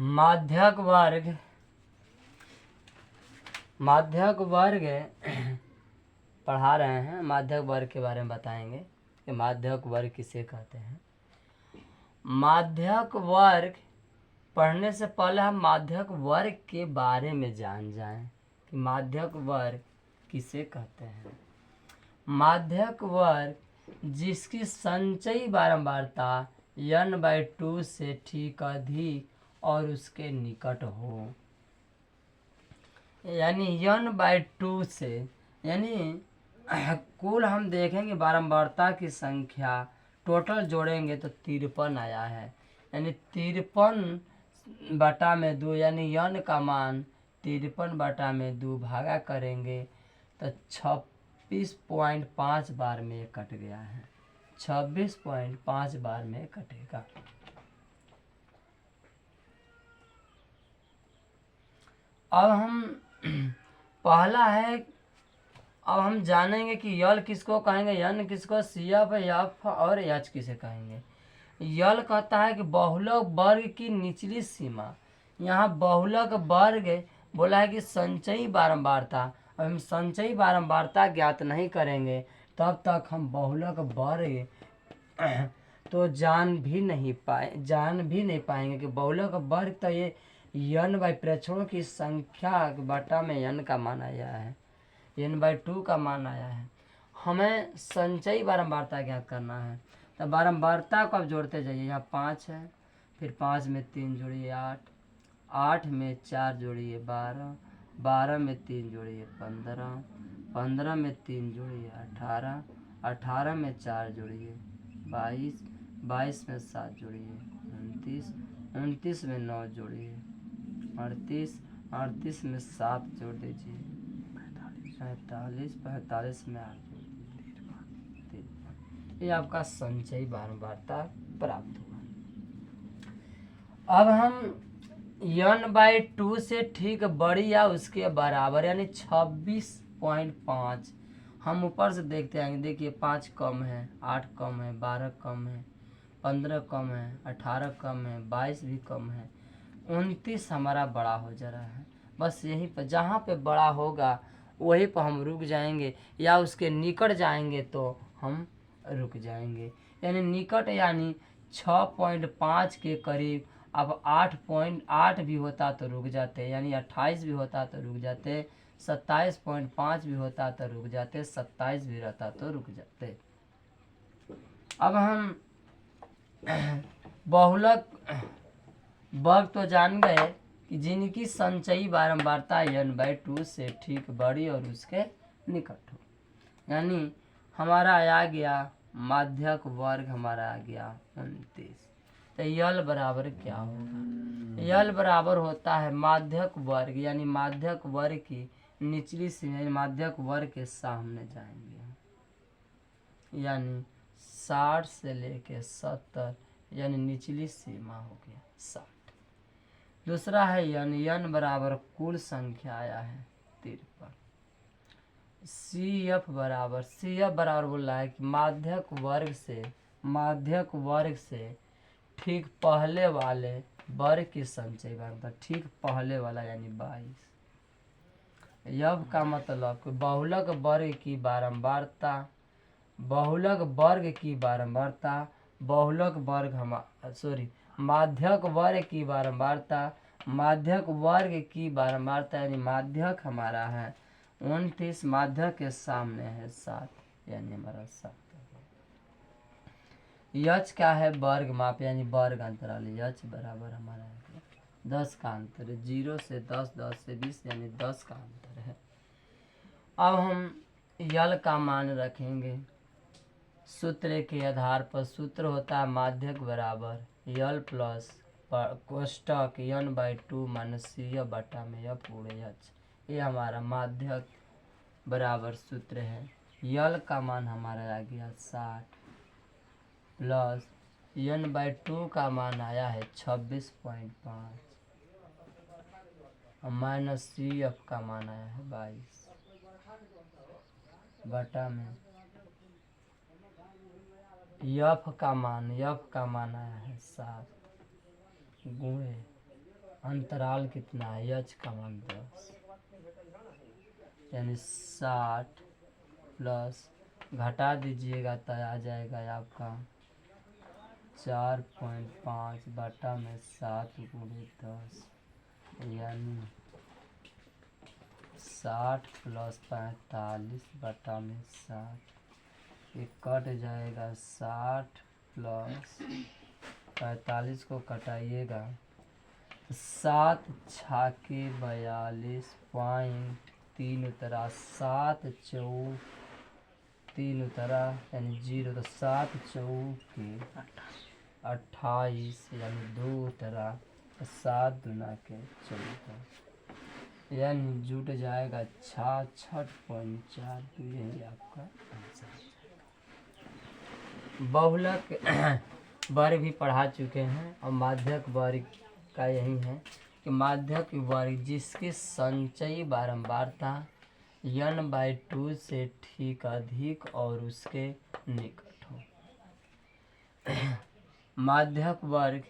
माध्यक वर्ग पढ़ा रहे हैं। माध्यक वर्ग के बारे में बताएंगे कि माध्यक वर्ग किसे कहते हैं। माध्यक वर्ग पढ़ने से पहले हम माध्यक वर्ग के बारे में जान जाएं कि माध्यक वर्ग किसे कहते हैं। माध्यक वर्ग जिसकी संचयी बारंबारता n/2 से ठीक अधिक और उसके निकट हो, यानी n/2 से, यानी कुल हम देखेंगे बारंबारता की संख्या टोटल जोड़ेंगे तो 53 आया है, यानी 53/2, यानी n का मान 53/2 भागा करेंगे तो 26.5 बार में कट गया है। 26.5 बार में कटेगा। अब हम पहला है, अब हम जानेंगे कि यल किसको कहेंगे, n किसको, CF, F और H किसे कहेंगे। यल कहता है कि बहुलक वर्ग की निचली सीमा। यहाँ बहुलक वर्ग बोला है कि संचयी बारंबारता। अब हम संचयी बारंबारता ज्ञात नहीं करेंगे तब तक हम बहुलक वर्ग तो जान भी नहीं पाएंगे कि बहुलक वर्ग तो ये n बाई प्रेक्षणों की संख्या बटा में n का मान आया है, n/2 का मान आया है। हमें संचयी बारंबारता ज्ञात करना है, तो बारंबारता को अब जोड़ते जाइए। यहाँ 5 है, फिर 5 में 3 जोड़िए 8, 8 में 4 जोड़िए 12, 12 में 3 जोड़िए 15, 15 में 3 जोड़िए 18, 18 में 4 जोड़िए 22, 22 में 7 जोड़िए 29, 29 में 9 जोड़िए 38, 38 में 7 जोड़ दीजिए 45, 45 में 8 जोड़ दीजिए 53। ये आपका संचयी बारंबारता प्राप्त हुआ। अब हम n/2 से ठीक बड़ी या उसके बराबर, यानी 26.5 हम ऊपर से देखते आएंगे। देखिए 5 कम है, 8 कम है, 12 कम है, 15 कम है, 18 कम है, 22 भी कम है, 29 हमारा बड़ा हो जा रहा है। बस यहीं पर जहाँ पे बड़ा होगा वहीं पर हम रुक जाएंगे, या उसके निकट जाएंगे तो हम रुक जाएंगे। यानी निकट यानी 6.5 के करीब। अब 8.8 भी होता तो रुक जाते, यानी 28 भी होता तो रुक जाते, 27.5 भी होता तो रुक जाते, 27 भी रहता तो रुक जाते। अब हम बहुलक वर्ग तो जान गए कि जिनकी संचयी बारंबारता n/2 से ठीक बड़ी और उसके निकट हो, यानी हमारा आ गया माध्यक वर्ग, हमारा आ गया 29। तो यल बराबर क्या होगा? यल बराबर होता है माध्यक वर्ग, यानी माध्यक वर्ग की निचली सीमा, माध्यक वर्ग के सामने जाएंगे, यानी 60 से लेके 70, यानी निचली सीमा हो गया 60। दूसरा है n बराबर कुल संख्या आया है 53। CF बराबर बोल रहा है कि माध्यक वर्ग से ठीक पहले वाले वर्ग की संचयी बारंबारता, ठीक पहले वाला यानी 22। यह का मतलब कि बहुलक वर्ग की बारंबारता, माध्यक वर्ग की बारंबारता यानी माध्यक हमारा है 29, माध्यक के सामने है 7, यानी हमारा 7। यच क्या है? वर्ग माप, यानी वर्ग अंतराल। यच बराबर हमारा 10 का अंतर है, 0 से 10, 10 से 20, यानी 10 का अंतर है। अब हम यल का मान रखेंगे सूत्र के आधार पर। सूत्र होता है माध्यक बराबर यल प्लस कोष्टक n/2 माइनस CF बटा में F गुणे H। ये हमारा माध्यक बराबर सूत्र है। यल का मान हमारा आ गया 60 प्लस n/2 का मान आया है 26.5 माइनस CF का मान आया है 22 बटा में F का मान आया है 7 गुणे अंतराल कितना है, एच का मान 10, यानी 60 प्लस घटा दीजिएगा तो आ जाएगा आपका 4.5 बटा में 7 गुणे 10, यानी 60 प्लस 45 बटा में 7, ये कट जाएगा 60 प्लस 45 को कटाइएगा 7 छाके 42.3 उतरा, 7 चौक 3 उतरा यानी 0, तो 7 चौके 28 यानी 2 उतरा, 7 दूना के 14, यानी जुट जाएगा 66.4, तो यही आपका आंसर है। बहुलक वर्ग भी पढ़ा चुके हैं और माध्यक वर्ग का यही है कि माध्यक वर्ग जिसकी संचयी बारंबारता n/2 से ठीक अधिक और उसके निकट हो। माध्यक वर्ग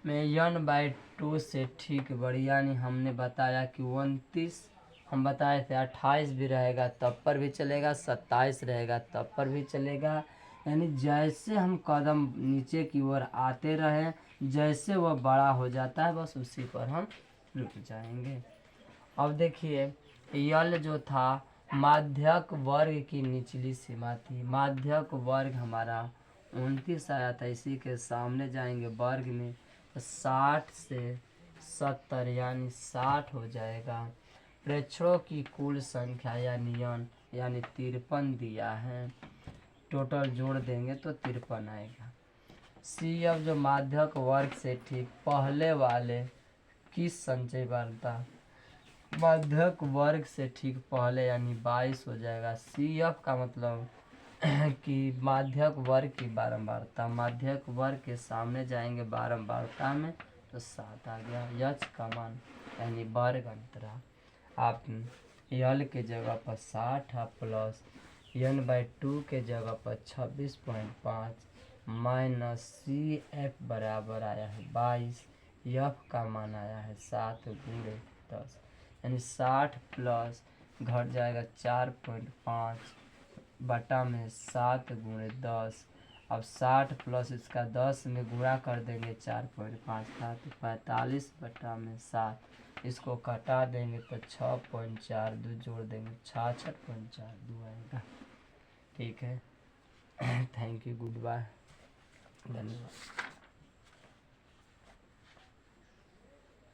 में n/2 से ठीक बड़ी, यानी हमने बताया कि 29 हम बताए थे, 28 भी रहेगा तब पर भी चलेगा, 27 रहेगा तब पर भी चलेगा, यानी जैसे हम कदम नीचे की ओर आते रहे, जैसे वह बड़ा हो जाता है बस उसी पर हम रुक जाएंगे। अब देखिए यल जो था माध्यक वर्ग की निचली सीमा थी, माध्यक वर्ग हमारा 29 आया था, इसी के सामने जाएंगे वर्ग में तो 60 से 70 यानी 60 हो जाएगा। प्रेक्षणों की कुल संख्या यानी 53 दिया है, टोटल जोड़ देंगे तो 53 आएगा। सी अब जो माध्यक वर्ग से ठीक पहले वाले किस संचय बारता, माध्यक वर्ग से ठीक पहले यानी 22 हो जाएगा। सी एफ का मतलब कि माध्यक वर्ग की बारंबारता, माध्यक वर्ग के सामने जाएंगे बारंबारता में तो 7 आ गया। यच का मान यानी वर्ग अंतरा, आप यल के जगह पर 60 प्लस n/2 के जगह पर 26.5 माइनस सी एफ बराबर आया है 22, एफ का मान आया है 7 गुणे 10, यानी 60 प्लस घट जाएगा 4.5 बटा में 7 गुणे 10, अब 60 प्लस इसका 10 में गुणा कर देंगे 4.5 था तो 45 बटा में 7, इसको कटा देंगे तो 6.4, 2 जोड़ देंगे 66.42 आएगा। ठीक है, थैंक यू, गुड बाय, धन्यवाद।